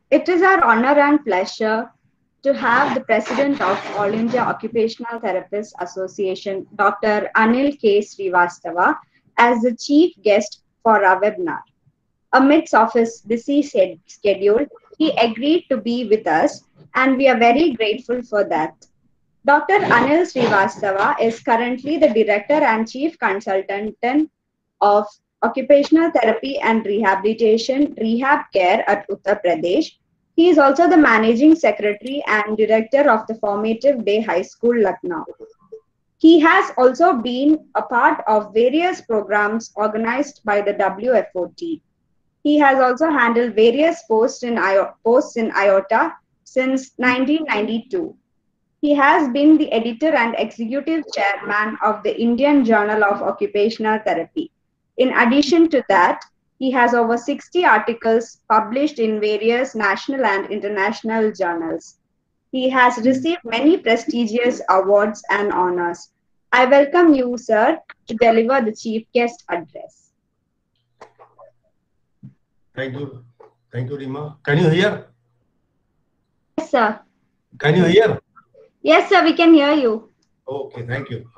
It is our honor and pleasure to have the President of All India Occupational Therapists Association, Dr. Anil K. Srivastava, as the chief guest for our webinar. Amidst of his busy schedule, he agreed to be with us, and we are very grateful for that. Dr. Anil Srivastava is currently the Director and Chief Consultant of Occupational Therapy and Rehabilitation Rehab Care at Uttar Pradesh. He is also the Managing Secretary and Director of the Formative Day High School, Lucknow. He has also been a part of various programs organized by the WFOT. He has also handled various posts in IOTA since 1992. He has been the editor and executive chairman of the Indian Journal of Occupational Therapy. In addition to that, he has over 60 articles published in various national and international journals. He has received many prestigious awards and honors. I welcome you, sir, to deliver the chief guest address. Thank you. Thank you, Rima. Can you hear? Yes, sir. Can you hear? Yes, sir, we can hear you. Okay, thank you.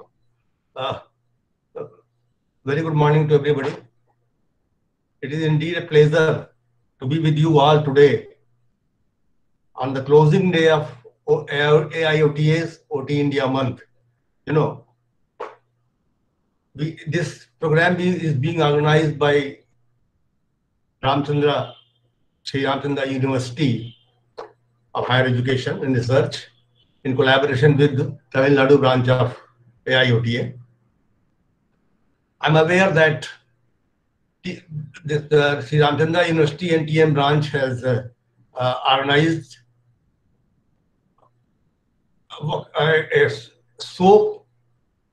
Very good morning to everybody. It is indeed a pleasure to be with you all today on the closing day of AIOTA's OT India month. You know, this program is being organized by Sri Ramchandra University of Higher Education and Research in collaboration with the Tamil Nadu branch of AIOTA. I'm aware that the Sri Ramchandra University and TM branch has organized SOAP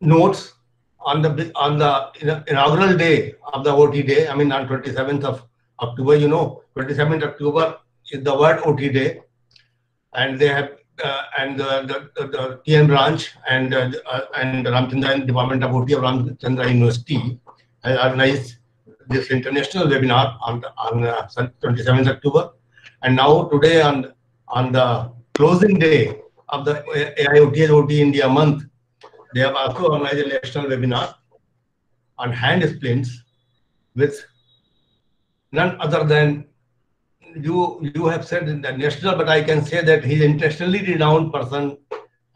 notes on the inaugural day of the OT day. I mean, on 27th of October. You know, 27th October is the World OT Day, and they have and the TN branch and the Ramchandra Department of OT of Ramchandra University has organized this international webinar on 27th October, and now today on the closing day of the AIOTA OT India month, they have also organized a national webinar on hand splints with none other than you have said in the national, but I can say that he's an internationally renowned person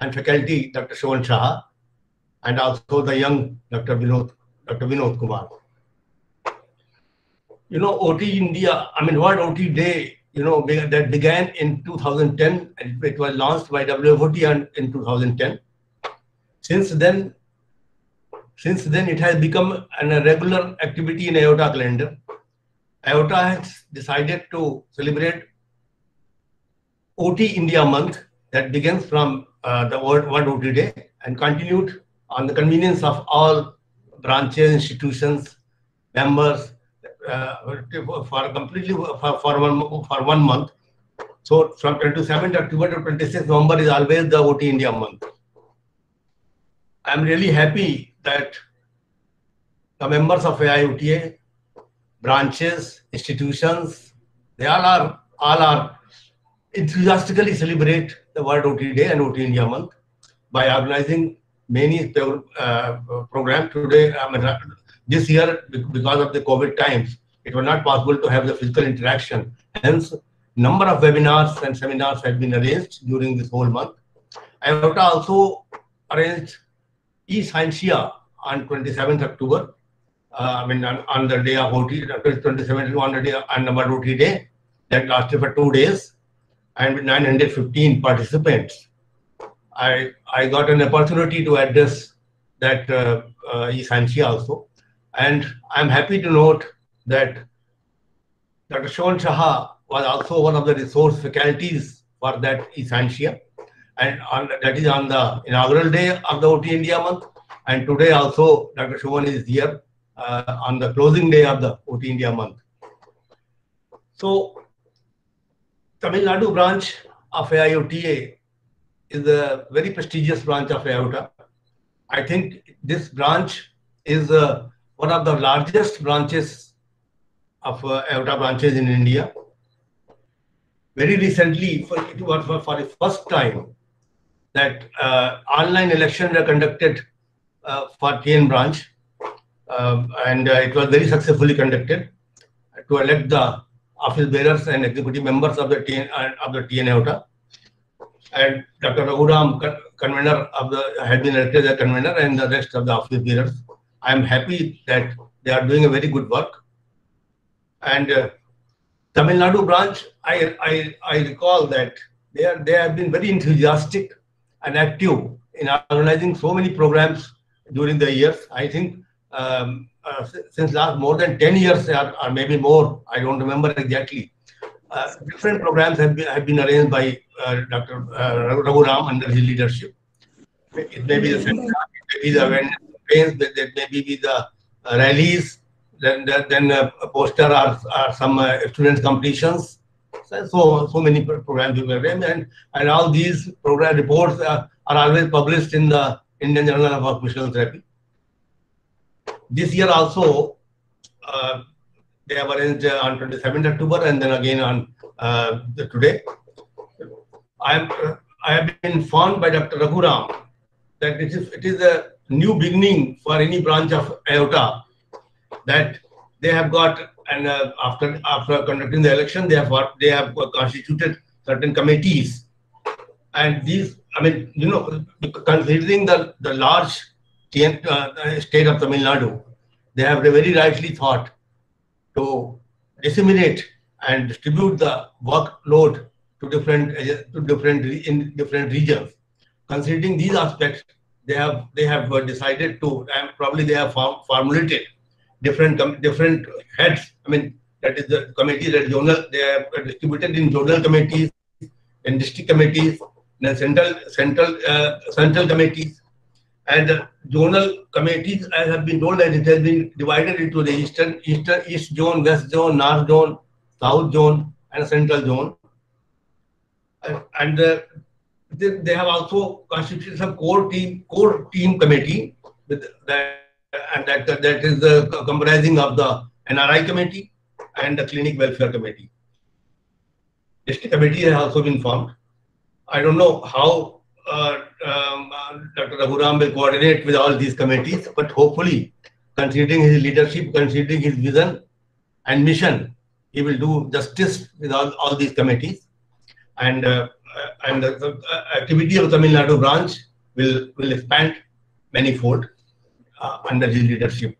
and faculty, Dr. Shravan Shah, and also the young Dr. Vinod Kumar. You know, OT India, I mean, World OT Day, you know, that began in 2010, and it was launched by WFOT in 2010. Since then, it has become a regular activity in IOTA calendar. IOTA has decided to celebrate OT India month that begins from the World OT Day and continued on the convenience of all branches, institutions, members for 1 month. So from 27th October to 26th November is always the OT India month. I'm really happy that the members of AIOTA, branches, institutions, they all are enthusiastically celebrate the World OT Day and OT India month by organizing many programs today. I mean, this year, because of the COVID times, it was not possible to have the physical interaction. Hence, number of webinars and seminars have been arranged during this whole month. IOTA also arranged eScientia on 27th October. I mean, on the day of OT, 27th on the day on the World OT Day, that lasted for 2 days, and with 915 participants. I got an opportunity to address that eScientia also, and I'm happy to note that Dr. Shravan Shah was also one of the resource faculties for that eScientia, and that is on the inaugural day of the OT India month, and today also Dr. Shravan is here on the closing day of the OT India month. So, Tamil Nadu branch of AIOTA is a very prestigious branch of IOTA. I think this branch is one of the largest branches of IOTA branches in India. very recently, it was for the first time that online elections were conducted for TN branch, and it was very successfully conducted to elect the office bearers and executive members of the TN AOTA. And Dr. Raghuram, convener of the, had been elected as a convener, and the rest of the office bearers. I am happy that they are doing a very good work. And Tamil Nadu branch, I recall that they have been very enthusiastic and active in organizing so many programs during the years. I think since last more than 10 years or maybe more, I don't remember exactly. Different programs have been arranged by Dr. Raghuram under his leadership. It may be the seminar, it may be the awareness campaigns, it may be the rallies, then a poster or some student competitions. So many programs we arranged, and all these program reports are always published in the Indian Journal of Occupational Therapy. This year also, they have arranged on 27th October and then again on today. I have been informed by Dr. Raghuram that it is a new beginning for any branch of AOTA, that they have got, and after conducting the election, they have constituted certain committees, and these, I mean, you know, considering the large state of Tamil Nadu, they have very rightly thought to disseminate and distribute the workload to different regions. Considering these aspects, they have decided to, and probably they have formulated different heads. I mean, that is the committee that they are distributed in zonal committees, in district committees, then central committees, and zonal committees. I have been told that it has been divided into the east zone, west zone, north zone, south zone, and central zone. And they have also constituted some core team committee with that, and that is comprising of the NRI committee and the clinic welfare committee. District committee has also been formed. I don't know how Dr. Raghuram will coordinate with all these committees, but hopefully, considering his leadership, considering his vision and mission, he will do justice with all these committees, and the activity of Tamil Nadu branch will expand manifold under his leadership.